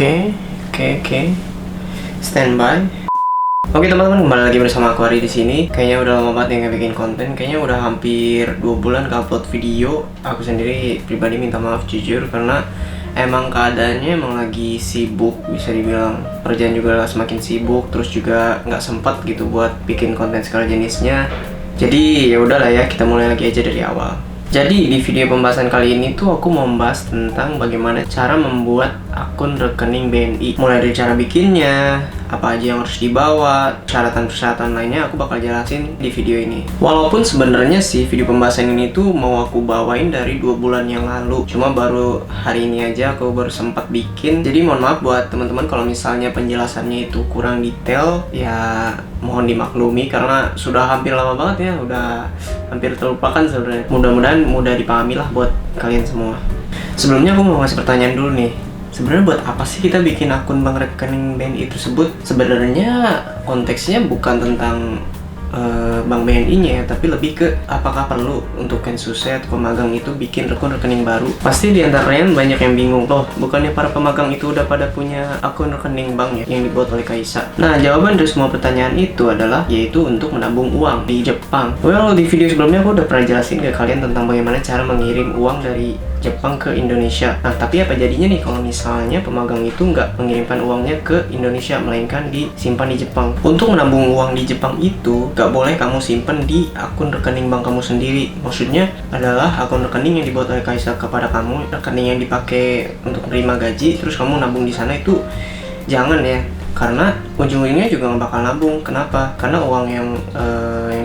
Oke. Standby. Oke teman-teman, kembali lagi bersama aku Ari di sini. Kayaknya udah lama banget yang bikin konten. Kayaknya udah hampir 2 bulan gak upload video. Aku sendiri pribadi minta maaf jujur karena emang keadaannya emang lagi sibuk, bisa dibilang kerjaan juga semakin sibuk, terus juga nggak sempat gitu buat bikin konten segala jenisnya. Jadi ya udahlah ya, kita mulai lagi aja dari awal. Jadi di video pembahasan kali ini tuh aku mau membahas tentang bagaimana cara membuat akun rekening BNI. Mulai dari cara bikinnya, apa aja yang harus dibawa, persyaratan-persyaratan lainnya aku bakal jelasin di video ini. Walaupun sebenarnya sih video pembahasan ini tuh mau aku bawain dari 2 bulan yang lalu, cuma baru hari ini aja aku baru sempat bikin. Jadi mohon maaf buat teman-teman kalau misalnya penjelasannya itu kurang detail, ya mohon dimaklumi karena sudah hampir lama banget ya, udah hampir terlupakan sebenarnya. Mudah-mudahan mudah dipahami lah buat kalian semua. Sebelumnya aku mau ngasih pertanyaan dulu nih. Sebenarnya buat apa sih kita bikin akun bank rekening BNI tersebut? Sebenarnya konteksnya bukan tentang bank BNI-nya ya, tapi lebih ke apakah perlu untuk Kensusai atau pemagang itu bikin akun rekening baru. Pasti di antara kalian banyak yang bingung, loh bukannya para pemagang itu udah pada punya akun rekening bank ya yang dibuat oleh Kaisa? Nah, jawaban dari semua pertanyaan itu adalah yaitu untuk menabung uang di Jepang. Well, di video sebelumnya aku udah pernah jelasin ke kalian tentang bagaimana cara mengirim uang dari Jepang ke Indonesia. Nah, tapi apa jadinya nih kalau misalnya pemagang itu nggak mengirimkan uangnya ke Indonesia, melainkan disimpan di Jepang? Untuk menabung uang di Jepang itu nggak boleh kamu simpan di akun rekening bank kamu sendiri. Maksudnya adalah akun rekening yang dibuat oleh Kaisa kepada kamu, rekening yang dipakai untuk menerima gaji, terus kamu nabung di sana itu jangan ya. Karena ujung-ujungnya juga nggak bakal nabung. Kenapa? Karena uang yang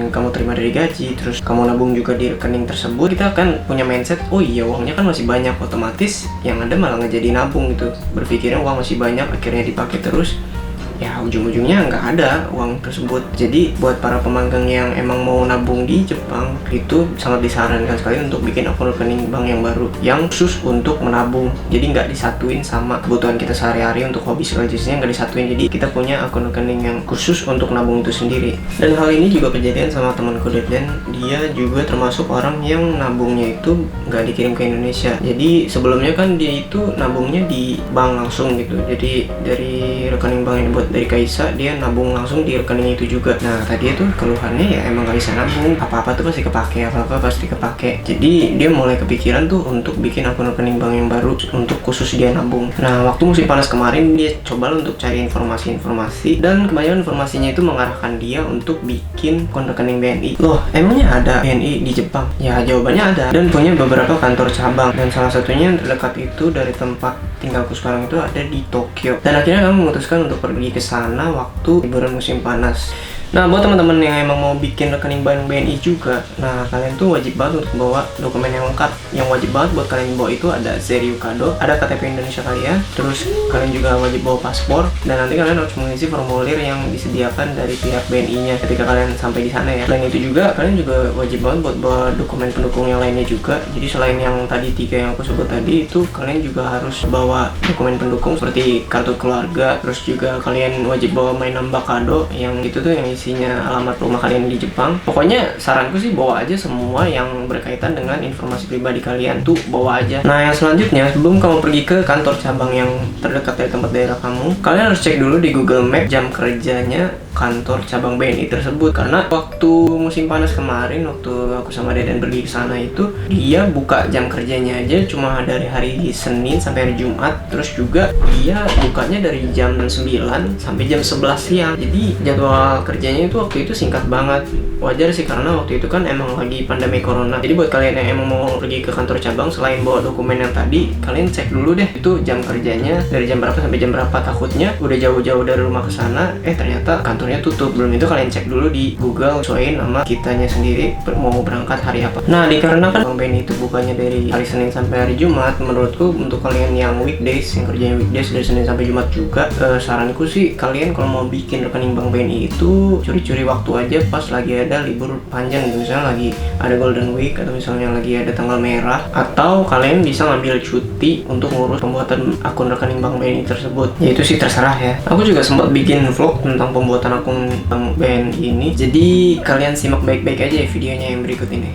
kamu terima dari gaji, terus kamu nabung juga di rekening tersebut, kita akan punya mindset, oh iya uangnya kan masih banyak, otomatis yang ada malah nggak jadi nabung gitu. Berpikirnya uang masih banyak, akhirnya dipakai terus, ya ujung-ujungnya nggak ada uang tersebut. Jadi buat para pemagang yang emang mau nabung di Jepang, itu sangat disarankan sekali untuk bikin akun rekening bank yang baru yang khusus untuk menabung. Jadi nggak disatuin sama kebutuhan kita sehari-hari untuk hobi selanjutnya, nggak disatuin. Jadi kita punya akun rekening yang khusus untuk nabung itu sendiri. Dan hal ini juga kejadian sama temanku dan dia juga termasuk orang yang nabungnya itu nggak dikirim ke Indonesia. Jadi sebelumnya kan dia itu nabungnya di bank langsung gitu. Jadi dari rekening bank yang dibuat dari Kaisa, dia nabung langsung di rekening itu juga. Nah tadi itu keluhannya ya emang gak bisa nabung, apa-apa tuh pasti kepake, jadi dia mulai kepikiran tuh untuk bikin akun rekening bank yang baru untuk khusus dia nabung. Nah waktu musim panas kemarin dia coba untuk cari informasi dan kebanyakan informasinya itu mengarahkan dia untuk bikin akun rekening BNI. Loh emangnya ada BNI di Jepang? Ya jawabannya ada, dan punya beberapa kantor cabang, dan salah satunya yang terdekat itu dari tempat tinggalku sekarang itu ada di Tokyo. Dan akhirnya kami memutuskan untuk pergi ke sana waktu liburan musim panas. Nah, buat teman-teman yang emang mau bikin rekening bank BNI juga, nah kalian tuh wajib banget untuk bawa dokumen yang lengkap. Yang wajib banget buat kalian bawa itu ada Seiryu Kado, ada KTP Indonesia kalian, terus kalian juga wajib bawa paspor, dan nanti kalian harus mengisi formulir yang disediakan dari pihak BNI-nya ketika kalian sampai di sana ya. Selain itu juga kalian juga wajib banget buat bawa dokumen pendukung yang lainnya juga. Jadi selain yang tadi 3 yang aku sebut tadi, itu kalian juga harus bawa dokumen pendukung seperti kartu keluarga, terus juga kalian wajib bawa mainan Kado yang itu tuh yang isinya alamat rumah kalian di Jepang. Pokoknya saranku sih bawa aja semua yang berkaitan dengan informasi pribadi kalian tuh, bawa aja. Nah yang selanjutnya, sebelum kamu pergi ke kantor cabang yang terdekat dari tempat daerah kamu, kalian harus cek dulu di Google Map jam kerjanya kantor cabang BNI tersebut. Karena waktu musim panas kemarin, waktu aku sama Deden pergi ke sana itu, dia buka jam kerjanya aja cuma dari hari Senin sampai hari Jumat. Terus juga dia bukanya dari jam 9 sampai jam 11 siang. Jadi jadwal kerjanya itu waktu itu singkat banget. Wajar sih karena waktu itu kan emang lagi pandemi corona. Jadi buat kalian yang emang mau pergi ke kantor cabang, selain bawa dokumen yang tadi, kalian cek dulu deh itu jam kerjanya dari jam berapa sampai jam berapa. Takutnya udah jauh-jauh dari rumah ke sana, ternyata kantornya tutup. Belum itu kalian cek dulu di Google, sesuaiin sama kitanya sendiri mau berangkat hari apa. Nah dikarenakan Bank BNI itu bukannya dari hari Senin sampai hari Jumat, menurutku untuk kalian yang weekdays, yang kerjanya weekdays dari Senin sampai Jumat juga, saranku sih kalian kalau mau bikin rekening Bank BNI itu curi-curi waktu aja pas lagi ada libur panjang gitu. Misalnya lagi ada Golden Week, atau misalnya lagi ada tanggal merah, atau kalian bisa ngambil cuti untuk ngurus pembuatan akun rekening Bank BNI tersebut. Ya itu sih terserah ya. Aku juga sempat bikin vlog tentang pembuatan akun Bank BNI ini, jadi kalian simak baik-baik aja ya videonya yang berikut ini.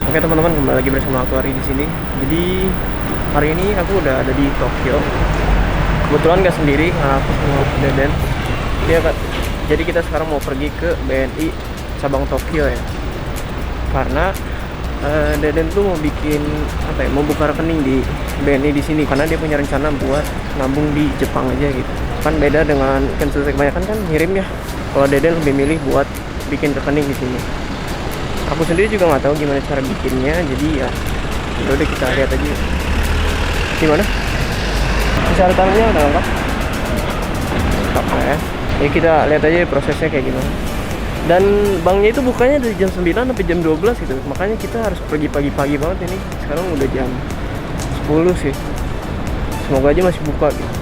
Oke teman-teman, kembali lagi bersama aku Ari di sini. Jadi hari ini aku udah ada di Tokyo. Kebetulan nggak sendiri, aku sama Deden. Dia kan, jadi kita sekarang mau pergi ke BNI cabang Tokyo ya. Karena Deden tuh mau bikin apa ya, mau buka rekening di BNI di sini karena dia punya rencana buat nabung di Jepang aja gitu. Kan beda dengan konsultan kebanyakan kan ngirim ya. Kalau Deden lebih milih buat bikin rekening di sini. Aku sendiri juga nggak tahu gimana cara bikinnya, jadi ya udah kita lihat aja. Gimana? Persyaratannya udah lengkap? Lengkap ya. Ya kita lihat aja prosesnya kayak gimana. Dan banknya itu bukanya dari jam 9 sampai jam 12 gitu. Makanya kita harus pergi pagi-pagi banget ini. Sekarang udah jam 10 sih. Semoga aja masih buka gitu.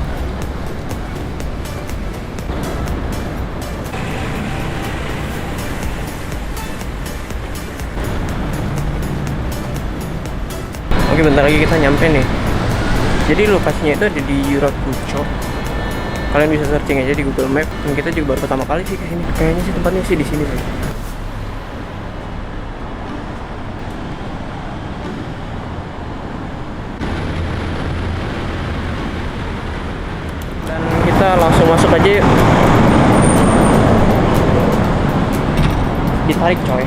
Oke, bentar lagi kita nyampe nih. Jadi lokasinya itu ada di Yurakucho. Kalian bisa searching aja di Google Map. Dan kita juga baru pertama kali sih ke sini. Kayaknya sih tempatnya sih di sini sih. Dan kita langsung masuk aja yuk. Ditarik coy.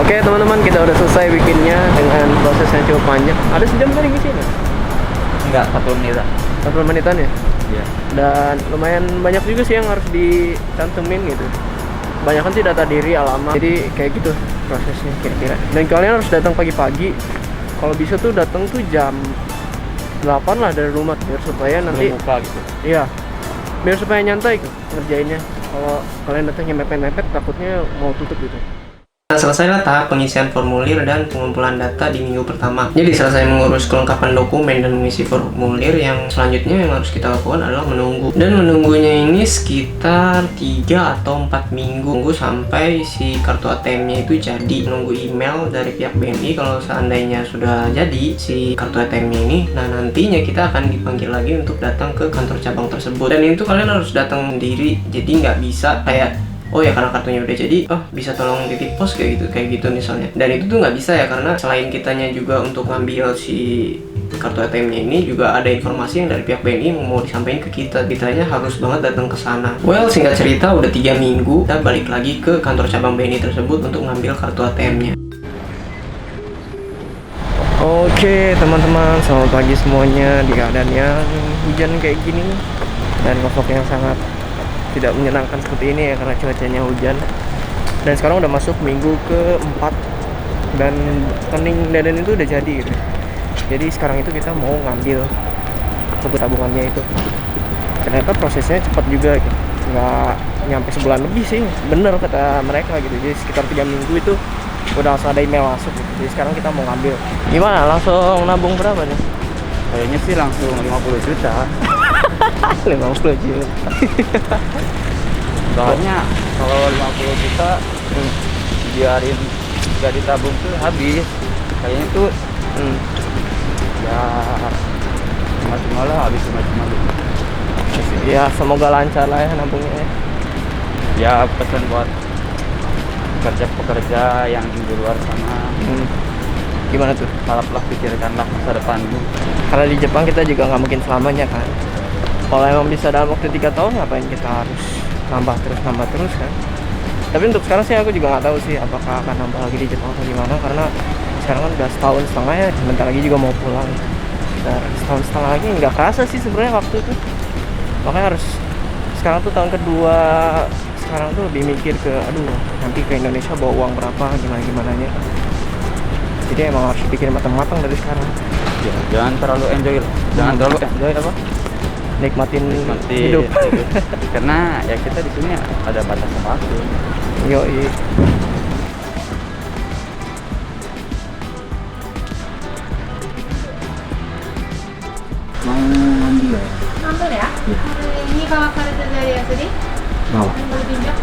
Oke teman-teman, kita udah selesai bikinnya dengan proses yang cukup panjang. Ada sejam tadi di sini? Enggak, 40 menit. 40 menitan ya? Iya. Dan lumayan banyak juga sih yang harus dicantumin gitu. Banyak kan sih data diri, alamat. Jadi kayak gitu prosesnya kira-kira. Dan kalian harus datang pagi-pagi. Kalau bisa tuh datang tuh jam 8 lah dari rumah biar supaya nanti buka gitu. Iya. Biar supaya nyantai ngerjainnya. Kalau kalian datangnya mepet-mepet takutnya mau tutup gitu. Nah, selesailah tahap pengisian formulir dan pengumpulan data di minggu pertama. Jadi selesai mengurus kelengkapan dokumen dan mengisi formulir, yang selanjutnya yang harus kita lakukan adalah menunggu. Dan menunggunya ini sekitar 3 atau 4 minggu. Tunggu sampai si kartu ATM-nya itu jadi. Menunggu email dari pihak BNI kalau seandainya sudah jadi si kartu ATM-nya ini. Nah, nantinya kita akan dipanggil lagi untuk datang ke kantor cabang tersebut. Dan itu kalian harus datang sendiri. Jadi nggak bisa kayak oh ya karena kartunya udah jadi, oh bisa tolong titip pos kayak gitu misalnya. Dan itu tuh nggak bisa ya, karena selain kitanya juga untuk ngambil si kartu ATM-nya ini juga ada informasi yang dari pihak BNI mau disampaikan ke kita. Kitanya harus banget datang ke sana. Well, singkat cerita udah 3 minggu kita balik lagi ke kantor cabang BNI tersebut untuk ngambil kartu ATM-nya. Oke teman-teman, selamat pagi semuanya di keadaan yang hujan kayak gini dan ngevlog yang sangat tidak menyenangkan seperti ini ya karena cuacanya hujan. Dan sekarang udah masuk minggu ke-4 dan rekening Deden itu udah jadi gitu. Jadi sekarang itu kita mau ngambil buku tabungannya itu. Ternyata prosesnya cepat juga gitu. Nggak nyampe sebulan lebih sih, bener kata mereka gitu. Jadi sekitar 3 minggu itu udah langsung ada email masuk gitu. Jadi sekarang kita mau ngambil. Gimana? Langsung nabung berapa nih? Kayaknya sih langsung 50 juta. 50 juta. Soalnya kalau 50 juta biarin gak ditabung tuh habis. Kayaknya tuh ya cuma-cuma lah, habis cuma-cuma. Ya semoga lancar lah ya nabungnya. Ya pesan buat pekerja-pekerja yang di luar sana. Gimana tuh? Haraplah, pikirkanlah masa depanmu. Karena di Jepang kita juga nggak mungkin selamanya kan. Kalau emang bisa dalam waktu 3 tahun, ngapain kita harus nambah terus kan. Tapi untuk sekarang sih aku juga nggak tahu sih apakah akan nambah lagi di Jepang atau gimana, karena sekarang kan udah setahun setengah ya, bentar lagi juga mau pulang. Dan setahun setengah lagi nggak kerasa sih sebenarnya waktu itu. Makanya harus sekarang tuh tahun kedua, sekarang tuh lebih mikir ke aduh nanti ke Indonesia bawa uang berapa, gimana nya. Jadi emang harus dipikirin matang-matang dari sekarang. Ya, jangan terlalu enjoy apa? nikmatin Nikmati hidup. Karena ya kita di sini ada batas waktu. Yoi. Mau ambil ya? Nonton ya? Ini bawa kartu dari tadi? Bawa. Mau pinjam?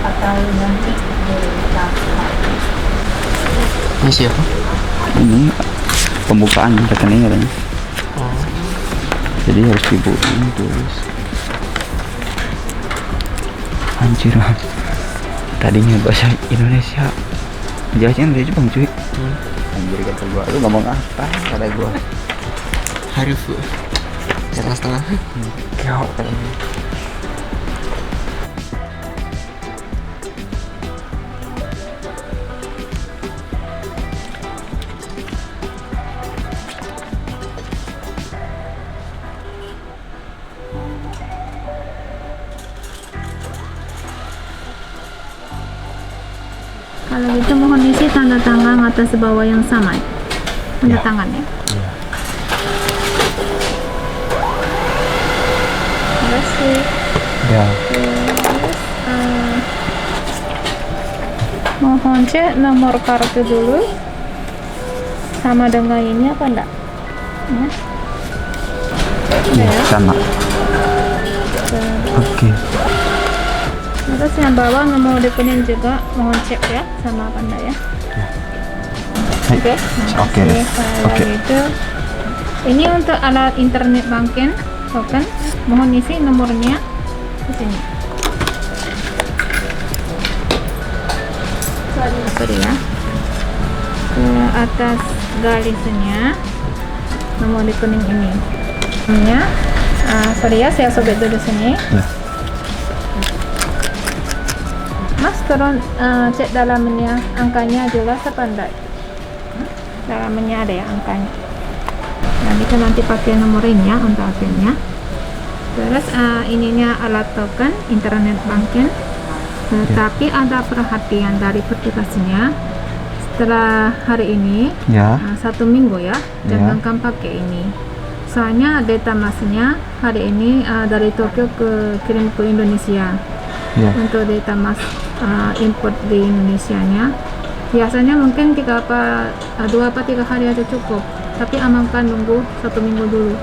Atau nanti Ini siapa? Ini pembukaan rekening katanya. Oh. Jadi harus dibuka terus. Anjir. Tadinya bahasa Indonesia. Jelasnya dari Jepang cuy. Anjir kata gua, lu ngomong apa? Kata gua. Harifu. Setengah-setengah. Kau katanya. kalau gitu mohon isi tanda tangan atas bawah yang sama. Tanda tangan ya. Terima kasih. Ya. Terus mohon cek nomor kartu dulu sama dengan ini apa enggak? Ya. Udah ya. Sama. Oke. Terus yang bawah nomor rekening juga mohon cek ya sama apa enggak ya. Oke. Oke deh. Kalau Oke. gitu ini untuk alat internet banking token mohon isi nomornya di sini. Sorry ya. Ke atas garisnya nomor rekening ini. Ya. Sorry ya, saya sobek dulu sini. Ya. Mas turun cek dalamnya angkanya jelas apa enggak? Dalamnya ada ya angkanya. Nah, kita nanti pakai nomor ini ya untuk akhirnya. Terus ininya alat token internet banking. Tetapi ada perhatian dari petugasnya. Setelah hari ini Ya. 1 minggu ya, jangan kan pakai ini. Soalnya data masnya hari ini dari Tokyo kirim ke Indonesia. Ya. Untuk data mas import di Indonesianya biasanya mungkin 2 apa 3 hari aja cukup, tapi amankan nunggu 1 minggu dulu.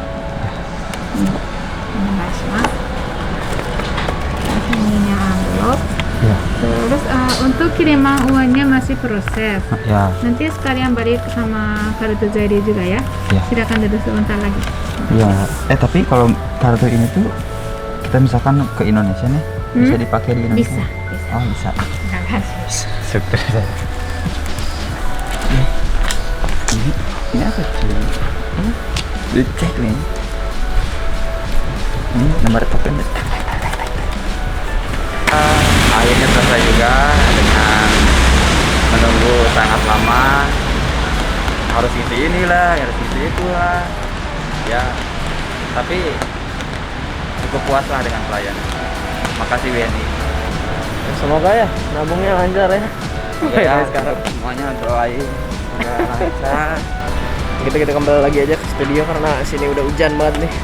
Ininya amplop. Ya. Terus untuk kiriman uangnya masih proses. Ya. Nanti sekalian balik sama kartu Zairi juga ya. Ya. Silakan duduk sebentar lagi. Ya. Tapi kalau kartu ini tuh kita misalkan ke Indonesia nih, bisa dipakai di Indonesia. Bisa. Oh, bisa. Syukur. Ini apa cuy? Dicek nih. Ini nomor token. Akhirnya selesai juga dengan menunggu sangat lama. Harus isi inilah, harus isi itu lah. Ya, tapi cukup puas lah dengan pelayanan. Makasih WNI. Semoga ya nabungnya lancar ya. Ya, sekarang semuanya doain. Semoga lancar. Kita kembali lagi aja ke studio karena sini udah hujan banget nih.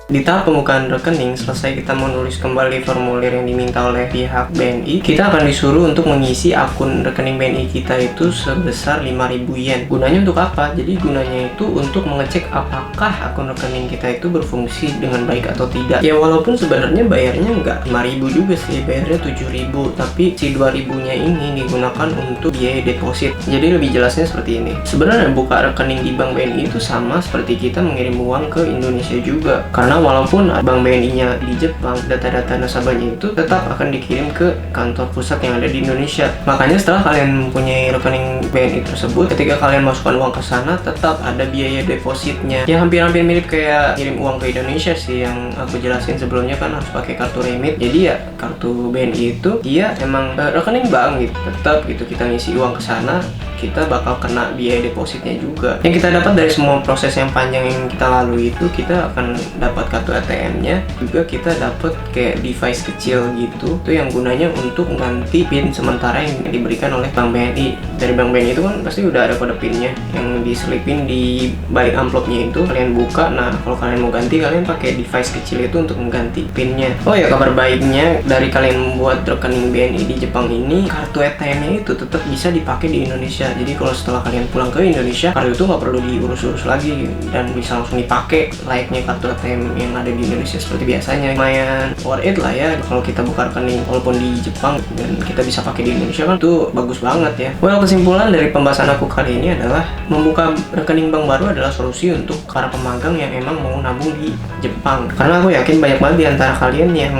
Di tahap pembukaan rekening, selesai kita menulis kembali formulir yang diminta oleh pihak BNI, kita akan disuruh untuk mengisi akun rekening BNI kita itu sebesar 5.000 yen. Gunanya untuk apa? Jadi gunanya itu untuk mengecek apakah akun rekening kita itu berfungsi dengan baik atau tidak. Ya walaupun sebenarnya bayarnya nggak 5.000 juga sih, bayarnya 7.000, tapi si 2.000-nya ini digunakan untuk biaya deposit. Jadi lebih jelasnya seperti ini. Sebenarnya buka rekening di Bank BNI itu sama seperti kita mengirim uang ke Indonesia juga. Karena walaupun Bank BNI-nya di Jepang, data-data nasabahnya itu tetap akan dikirim ke kantor pusat yang ada di Indonesia. Makanya setelah kalian mempunyai rekening BNI tersebut, ketika kalian masukkan uang ke sana, tetap ada biaya depositnya. Ya hampir-hampir mirip kayak kirim uang ke Indonesia sih, yang aku jelasin sebelumnya kan harus pakai kartu remit. Jadi ya kartu BNI itu dia emang rekening bank gitu. Tetap gitu kita ngisi uang ke sana, kita bakal kena biaya depositnya juga. Yang kita dapat dari semua proses yang panjang yang kita lalui itu, kita akan dapat dapat kartu ATM-nya, juga kita dapat kayak device kecil gitu, itu yang gunanya untuk mengganti PIN sementara yang diberikan oleh Bank BNI. Dari Bank BNI itu kan pasti udah ada kode PIN-nya yang diselipin di balik amplopnya itu, kalian buka. Nah, kalau kalian mau ganti, kalian pakai device kecil itu untuk mengganti PIN-nya. Oh ya, kabar baiknya dari kalian membuat rekening BNI di Jepang ini, kartu ATM-nya itu tetap bisa dipakai di Indonesia. Jadi kalau setelah kalian pulang ke Indonesia, kartu itu nggak perlu diurus-urus lagi dan bisa langsung dipakai layaknya kartu ATM yang ada di Indonesia seperti biasanya. Lumayan worth it lah ya kalau kita buka rekening walaupun di Jepang dan kita bisa pakai di Indonesia, kan tuh bagus banget ya. Well, kesimpulan dari pembahasan aku kali ini adalah membuka rekening bank baru adalah solusi untuk para pemagang yang emang mau nabung di Jepang. Karena aku yakin banyak banget di antara kalian yang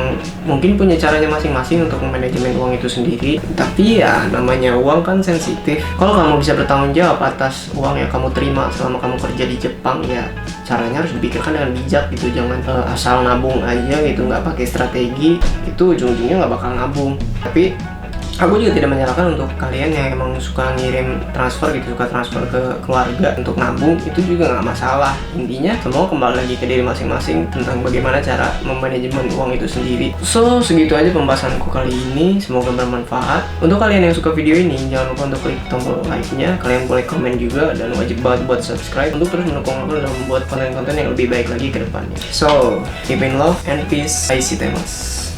mungkin punya caranya masing-masing untuk manajemen uang itu sendiri. Tapi ya namanya uang kan sensitif. Kalau kamu bisa bertanggung jawab atas uang yang kamu terima selama kamu kerja di Jepang, ya caranya harus dipikirkan dengan bijak gitu. Jangan asal nabung aja gitu, nggak pakai strategi, itu ujung-ujungnya nggak bakal nabung. Tapi aku juga tidak menyalahkan untuk kalian yang emang suka ngirim transfer gitu, suka transfer ke keluarga untuk nabung, itu juga nggak masalah. Intinya semua kembali lagi ke diri masing-masing tentang bagaimana cara memanajemen uang itu sendiri. So, segitu aja pembahasanku kali ini, semoga bermanfaat. Untuk kalian yang suka video ini, jangan lupa untuk klik tombol like-nya, kalian boleh komen juga, dan wajib banget buat subscribe untuk terus mendukung aku dalam membuat konten-konten yang lebih baik lagi ke depannya. So, keep in love and peace. Aishitemasu.